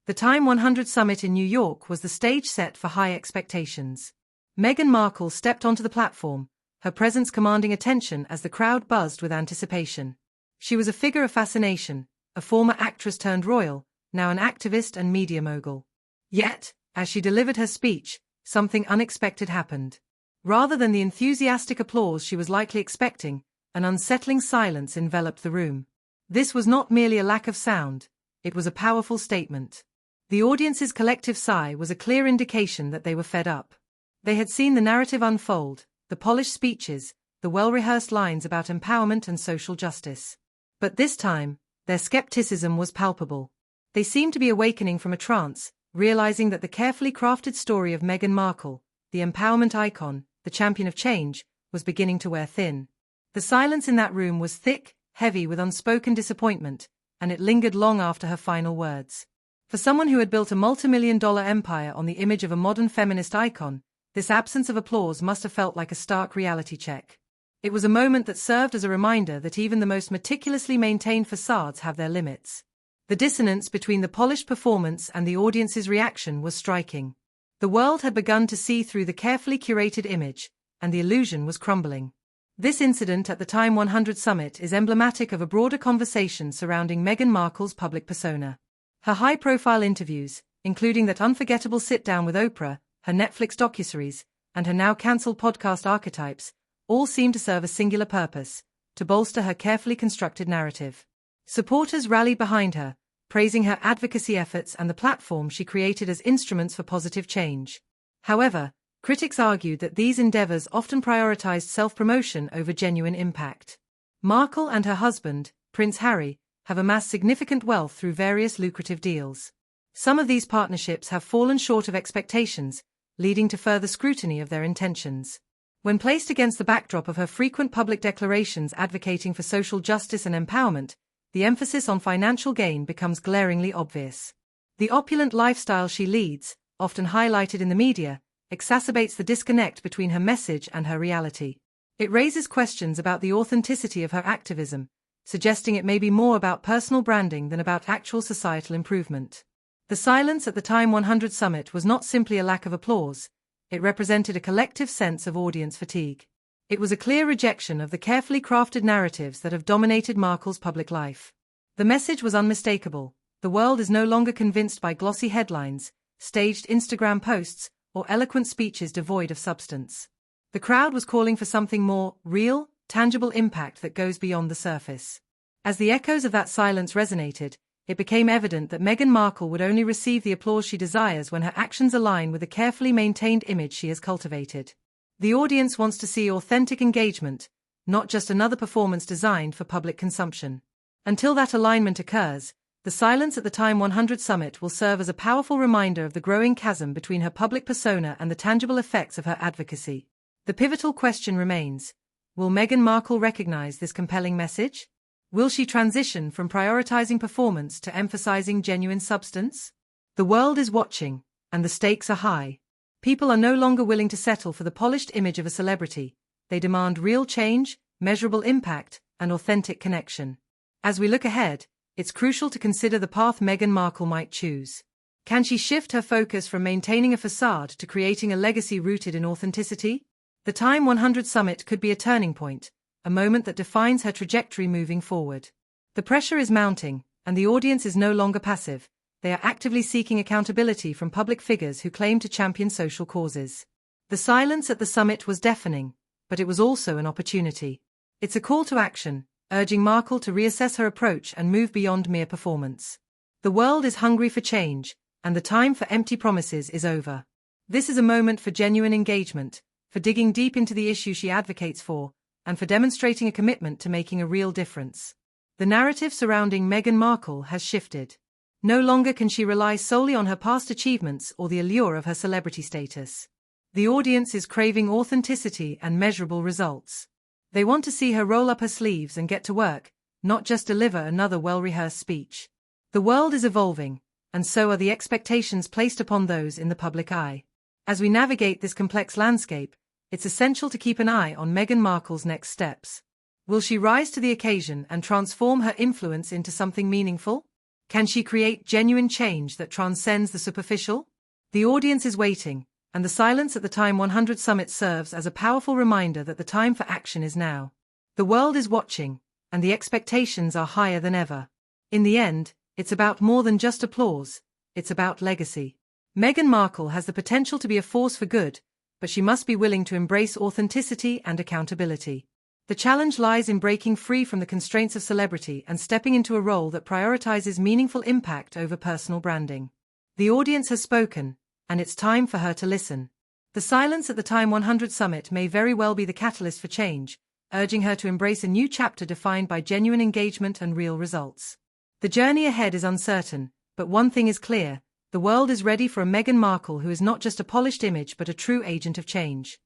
The TIME100 summit in New York was the stage set for high expectations. Meghan Markle stepped onto the platform, her presence commanding attention as the crowd buzzed with anticipation. She was a figure of fascination, a former actress turned royal, now an activist and media mogul. Yet, as she delivered her speech, something unexpected happened. Rather than the enthusiastic applause she was likely expecting, an unsettling silence enveloped the room. This was not merely a lack of sound, it was a powerful statement. The audience's collective sigh was a clear indication that they were fed up. They had seen the narrative unfold, the polished speeches, the well-rehearsed lines about empowerment and social justice. But this time, their skepticism was palpable. They seemed to be awakening from a trance, realizing that the carefully crafted story of Meghan Markle, the empowerment icon, the champion of change, was beginning to wear thin. The silence in that room was thick, heavy with unspoken disappointment, and it lingered long after her final words. For someone who had built a multi-million-dollar empire on the image of a modern feminist icon, this absence of applause must have felt like a stark reality check. It was a moment that served as a reminder that even the most meticulously maintained facades have their limits. The dissonance between the polished performance and the audience's reaction was striking. The world had begun to see through the carefully curated image, and the illusion was crumbling. This incident at the TIME100 summit is emblematic of a broader conversation surrounding Meghan Markle's public persona. Her high-profile interviews, including that unforgettable sit-down with Oprah, her Netflix docuseries, and her now-cancelled podcast Archetypes, all seem to serve a singular purpose: to bolster her carefully constructed narrative. Supporters rallied behind her, praising her advocacy efforts and the platform she created as instruments for positive change. However, critics argued that these endeavors often prioritized self-promotion over genuine impact. Markle and her husband, Prince Harry, have amassed significant wealth through various lucrative deals. Some of these partnerships have fallen short of expectations, leading to further scrutiny of their intentions. When placed against the backdrop of her frequent public declarations advocating for social justice and empowerment, the emphasis on financial gain becomes glaringly obvious. The opulent lifestyle she leads, often highlighted in the media, exacerbates the disconnect between her message and her reality. It raises questions about the authenticity of her activism, suggesting it may be more about personal branding than about actual societal improvement. The silence at the TIME100 summit was not simply a lack of applause, it represented a collective sense of audience fatigue. It was a clear rejection of the carefully crafted narratives that have dominated Markle's public life. The message was unmistakable: the world is no longer convinced by glossy headlines, staged Instagram posts, or eloquent speeches devoid of substance. The crowd was calling for something more real, tangible impact that goes beyond the surface. As the echoes of that silence resonated, it became evident that Meghan Markle would only receive the applause she desires when her actions align with the carefully maintained image she has cultivated. The audience wants to see authentic engagement, not just another performance designed for public consumption. Until that alignment occurs, the silence at the TIME100 summit will serve as a powerful reminder of the growing chasm between her public persona and the tangible effects of her advocacy. The pivotal question remains: will Meghan Markle recognize this compelling message? Will she transition from prioritizing performance to emphasizing genuine substance? The world is watching, and the stakes are high. People are no longer willing to settle for the polished image of a celebrity. They demand real change, measurable impact, and authentic connection. As we look ahead, it's crucial to consider the path Meghan Markle might choose. Can she shift her focus from maintaining a facade to creating a legacy rooted in authenticity? The TIME100 summit could be a turning point, a moment that defines her trajectory moving forward. The pressure is mounting, and the audience is no longer passive. They are actively seeking accountability from public figures who claim to champion social causes. The silence at the summit was deafening, but it was also an opportunity. It's a call to action, urging Markle to reassess her approach and move beyond mere performance. The world is hungry for change, and the time for empty promises is over. This is a moment for genuine engagement, for digging deep into the issue she advocates for, and for demonstrating a commitment to making a real difference. The narrative surrounding Meghan Markle has shifted. No longer can she rely solely on her past achievements or the allure of her celebrity status. The audience is craving authenticity and measurable results. They want to see her roll up her sleeves and get to work, not just deliver another well-rehearsed speech. The world is evolving, and so are the expectations placed upon those in the public eye. As we navigate this complex landscape, it's essential to keep an eye on Meghan Markle's next steps. Will she rise to the occasion and transform her influence into something meaningful? Can she create genuine change that transcends the superficial? The audience is waiting, and the silence at the TIME100 summit serves as a powerful reminder that the time for action is now. The world is watching, and the expectations are higher than ever. In the end, it's about more than just applause, it's about legacy. Meghan Markle has the potential to be a force for good, but she must be willing to embrace authenticity and accountability. The challenge lies in breaking free from the constraints of celebrity and stepping into a role that prioritizes meaningful impact over personal branding. The audience has spoken, and it's time for her to listen. The silence at the TIME100 summit may very well be the catalyst for change, urging her to embrace a new chapter defined by genuine engagement and real results. The journey ahead is uncertain, but one thing is clear: the world is ready for a Meghan Markle who is not just a polished image but a true agent of change.